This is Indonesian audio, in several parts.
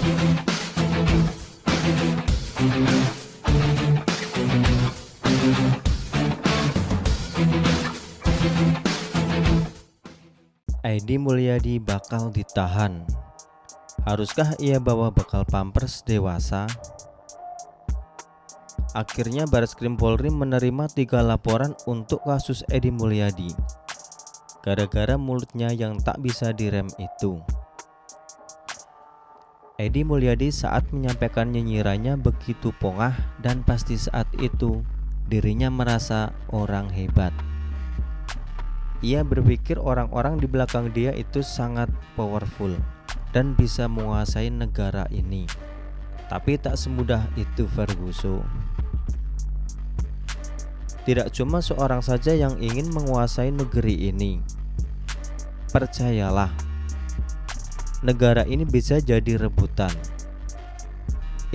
Edi Mulyadi bakal ditahan. Haruskah ia bawa bekal pampers dewasa? Akhirnya Bareskrim Polri menerima 3 laporan untuk kasus Edi Mulyadi gara-gara mulutnya yang tak bisa direm itu. Edi Mulyadi saat menyampaikan nyinyirannya begitu pongah dan pasti saat itu dirinya merasa orang hebat. Ia berpikir orang-orang di belakang dia itu sangat powerful dan bisa menguasai negara ini. Tapi tak semudah itu Ferguson. Tidak cuma seorang saja yang ingin menguasai negeri ini. Percayalah, negara ini bisa jadi rebutan.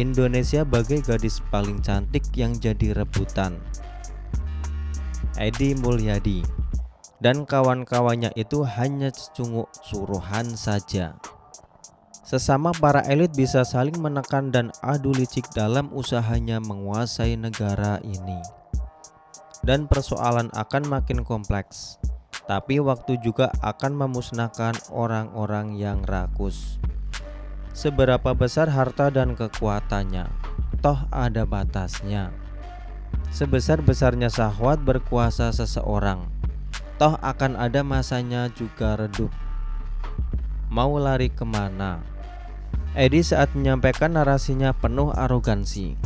Indonesia bagai gadis paling cantik yang jadi rebutan. Edi Mulyadi dan kawan-kawannya itu hanya secunguk suruhan saja. Sesama para elit bisa saling menekan dan adu licik dalam usahanya menguasai negara ini. Dan persoalan akan makin kompleks, tapi waktu juga akan memusnahkan orang-orang yang rakus. Seberapa besar harta dan kekuatannya, toh ada batasnya. Sebesar-besarnya syahwat berkuasa seseorang, toh akan ada masanya juga redup. Mau lari kemana? Edi saat menyampaikan narasinya penuh arogansi,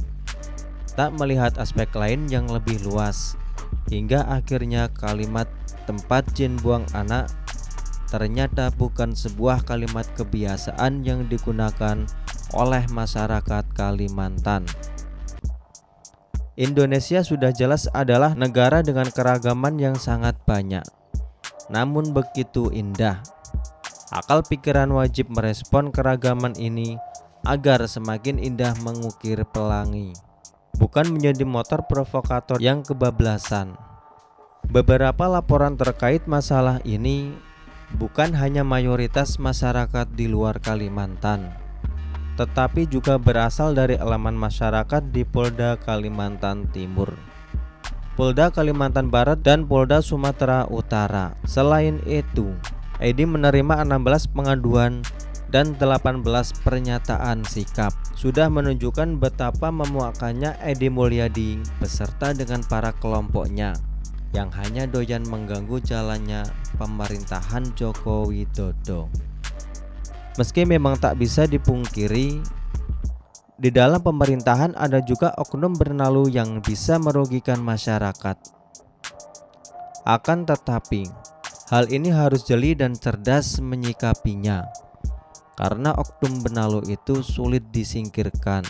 tak melihat aspek lain yang lebih luas, hingga akhirnya kalimat tempat jin buang anak ternyata bukan sebuah kalimat kebiasaan yang digunakan oleh masyarakat Kalimantan. Indonesia sudah jelas adalah negara dengan keragaman yang sangat banyak, namun begitu indah. Akal pikiran wajib merespon keragaman ini agar semakin indah mengukir pelangi, bukan menjadi motor provokator yang kebablasan. Beberapa laporan terkait masalah ini bukan hanya mayoritas masyarakat di luar Kalimantan, tetapi juga berasal dari elemen masyarakat di Polda Kalimantan Timur, Polda Kalimantan Barat, dan Polda Sumatera Utara. Selain itu, Edi menerima 16 pengaduan dan 18 pernyataan sikap. Sudah menunjukkan betapa memuakannya Edi Mulyadi beserta dengan para kelompoknya yang hanya doyan mengganggu jalannya pemerintahan Joko Widodo. Meski memang tak bisa dipungkiri, di dalam pemerintahan ada juga oknum bernalu yang bisa merugikan masyarakat. Akan tetapi, hal ini harus jeli dan cerdas menyikapinya, karena oknum benalu itu sulit disingkirkan.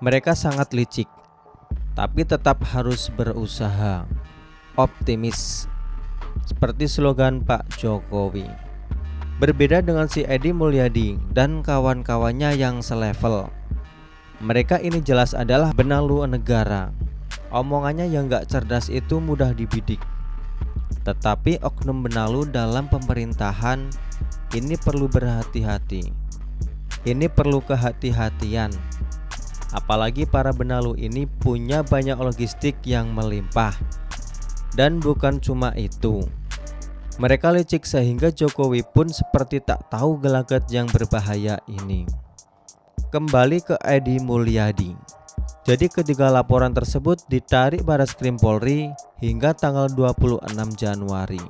Mereka sangat licik, tapi tetap harus berusaha. Optimis, seperti slogan Pak Jokowi. Berbeda dengan si Edi Mulyadi dan kawan-kawannya yang selevel. Mereka ini jelas adalah benalu negara. Omongannya yang gak cerdas itu mudah dibidik. Tetapi oknum benalu dalam pemerintahan ini perlu berhati-hati. Ini perlu kehati-hatian. Apalagi para benalu ini punya banyak logistik yang melimpah. Dan bukan cuma itu, mereka licik sehingga Jokowi pun seperti tak tahu gelagat yang berbahaya ini. Kembali ke Edi Mulyadi. Jadi ketiga laporan tersebut ditarik Bareskrim Polri hingga tanggal 26 Januari.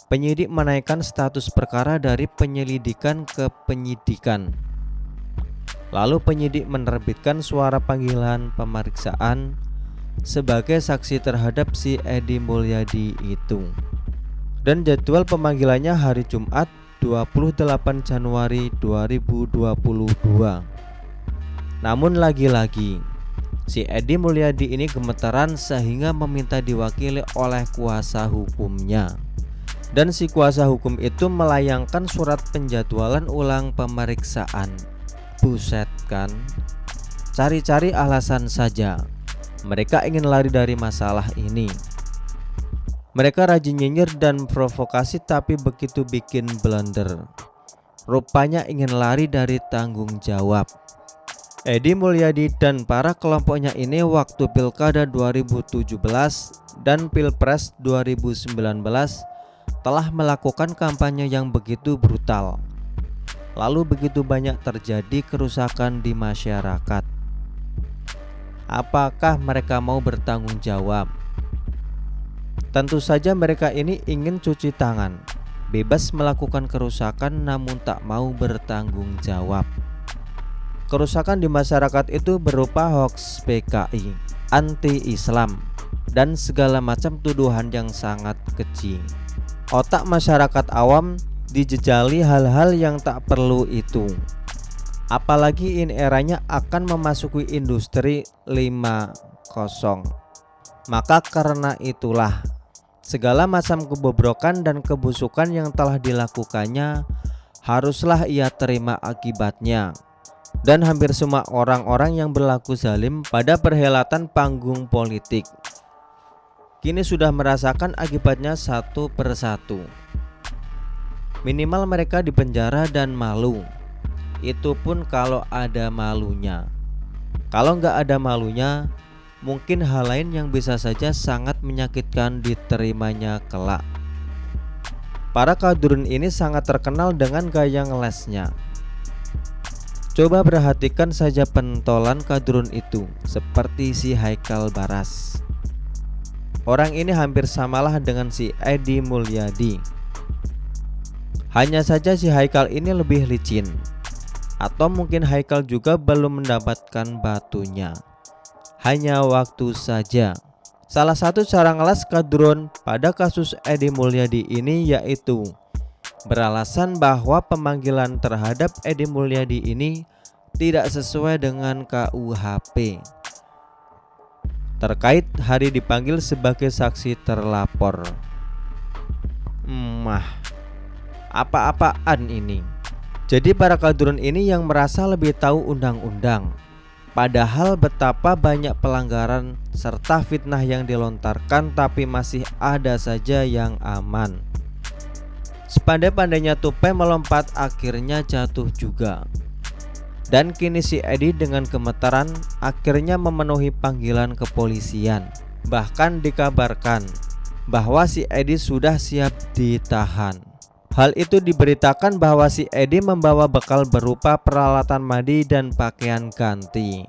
Penyidik menaikkan status perkara dari penyelidikan ke penyidikan. Lalu penyidik menerbitkan suara panggilan pemeriksaan sebagai saksi terhadap si Edi Mulyadi itu. Dan jadwal pemanggilannya hari Jumat 28 Januari 2022. Namun lagi-lagi si Edi Mulyadi ini gemeteran sehingga meminta diwakili oleh kuasa hukumnya. Dan si kuasa hukum itu melayangkan surat penjadwalan ulang pemeriksaan. Buset kan, cari-cari alasan saja. Mereka ingin lari dari masalah ini. Mereka rajin nyinyir dan provokasi, tapi begitu bikin blunder, rupanya ingin lari dari tanggung jawab. Edi Mulyadi dan para kelompoknya ini waktu Pilkada 2017 dan Pilpres 2019 telah melakukan kampanye yang begitu brutal. Lalu begitu banyak terjadi kerusakan di masyarakat. Apakah mereka mau bertanggung jawab? Tentu saja mereka ini ingin cuci tangan, bebas melakukan kerusakan namun tak mau bertanggung jawab. Kerusakan di masyarakat itu berupa hoaks PKI, anti-Islam, dan segala macam tuduhan yang sangat keji. Otak masyarakat awam dijejali hal-hal yang tak perlu itu. Apalagi ini eranya akan memasuki industri 5.0. Maka karena itulah segala macam kebobrokan dan kebusukan yang telah dilakukannya haruslah ia terima akibatnya. Dan hampir semua orang-orang yang berlaku zalim pada perhelatan panggung politik kini sudah merasakan akibatnya satu persatu. Minimal mereka dipenjara dan malu. Itu pun kalau ada malunya. Kalau nggak ada malunya, mungkin hal lain yang bisa saja sangat menyakitkan diterimanya kelak. Para kadrun ini sangat terkenal dengan gaya ngelesnya. Coba perhatikan saja pentolan kadrun itu, seperti si Haikal Baras. Orang ini hampir samalah dengan si Edi Mulyadi. Hanya saja si Haikal ini lebih licin. Atau mungkin Haikal juga belum mendapatkan batunya. Hanya waktu saja. Salah satu cara ngeles kadrun pada kasus Edi Mulyadi ini yaitu beralasan bahwa pemanggilan terhadap Edi Mulyadi ini tidak sesuai dengan KUHP terkait hari dipanggil sebagai saksi terlapor. Apa-apaan ini? Jadi para kadrun ini yang merasa lebih tahu undang-undang, padahal betapa banyak pelanggaran serta fitnah yang dilontarkan, tapi masih ada saja yang aman. Sepandai-pandainya tupai melompat akhirnya jatuh juga. Dan kini si Edi dengan gemetaran akhirnya memenuhi panggilan kepolisian. Bahkan dikabarkan bahwa si Edi sudah siap ditahan. Hal itu diberitakan bahwa si Edi membawa bekal berupa peralatan mandi dan pakaian ganti.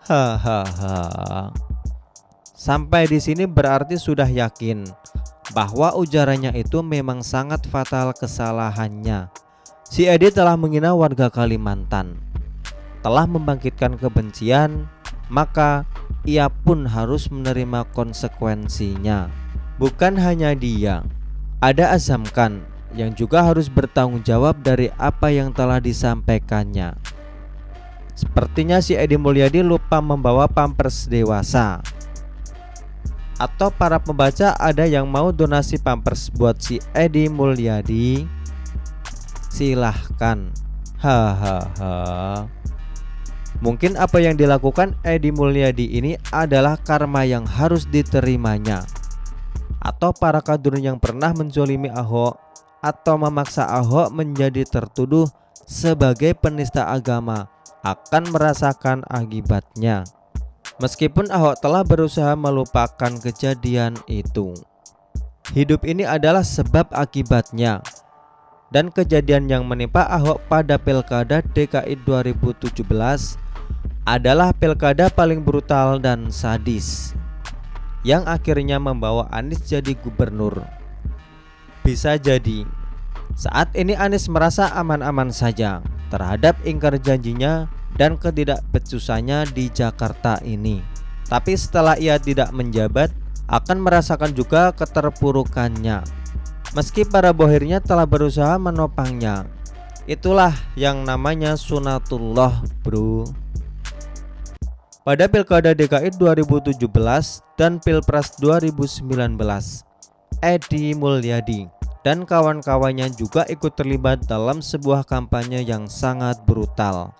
Hahaha. Sampai di sini berarti sudah yakin bahwa ujarannya itu memang sangat fatal kesalahannya. Si Edi telah menghina warga Kalimantan, telah membangkitkan kebencian, maka ia pun harus menerima konsekuensinya. Bukan hanya dia, ada Azam Khan yang juga harus bertanggung jawab dari apa yang telah disampaikannya. Sepertinya si Edi Mulyadi lupa membawa pampers dewasa. Atau para pembaca ada yang mau donasi pampers buat si Edi Mulyadi? Silahkan. Hahaha. Mungkin apa yang dilakukan Edi Mulyadi ini adalah karma yang harus diterimanya. Atau para kadrun yang pernah menzolimi Ahok atau memaksa Ahok menjadi tertuduh sebagai penista agama akan merasakan akibatnya. Meskipun Ahok telah berusaha melupakan kejadian itu, hidup ini adalah sebab akibatnya. Dan kejadian yang menimpa Ahok pada Pilkada DKI 2017 adalah pilkada paling brutal dan sadis, yang akhirnya membawa Anies jadi gubernur. Bisa jadi saat ini Anies merasa aman-aman saja terhadap ingkar janjinya dan ketidakbecusannya di Jakarta ini. Tapi setelah ia tidak menjabat, akan merasakan juga keterpurukannya. Meski para bohirnya telah berusaha menopangnya. Itulah yang namanya sunatullah, bro. Pada Pilkada DKI 2017 dan Pilpres 2019, Edi Mulyadi dan kawan-kawannya juga ikut terlibat dalam sebuah kampanye yang sangat brutal.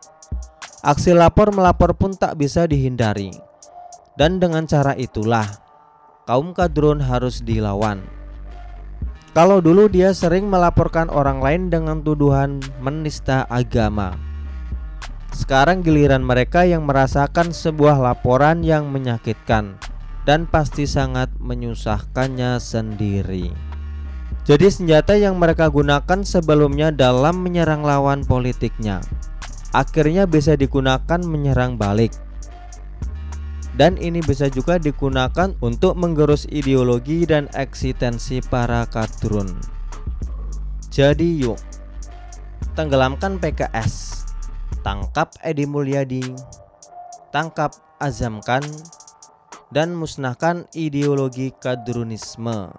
Aksi lapor melapor pun tak bisa dihindari. Dan dengan cara itulah kaum kadrun harus dilawan. Kalau dulu dia sering melaporkan orang lain dengan tuduhan menista agama, sekarang giliran mereka yang merasakan sebuah laporan yang menyakitkan dan pasti sangat menyusahkannya sendiri. Jadi senjata yang mereka gunakan sebelumnya dalam menyerang lawan politiknya akhirnya bisa digunakan menyerang balik. Dan ini bisa juga digunakan untuk menggerus ideologi dan eksistensi para kadrun. Jadi yuk, tenggelamkan PKS, tangkap Edi Mulyadi, tangkap Azam Khan, dan musnahkan ideologi kadrunisme.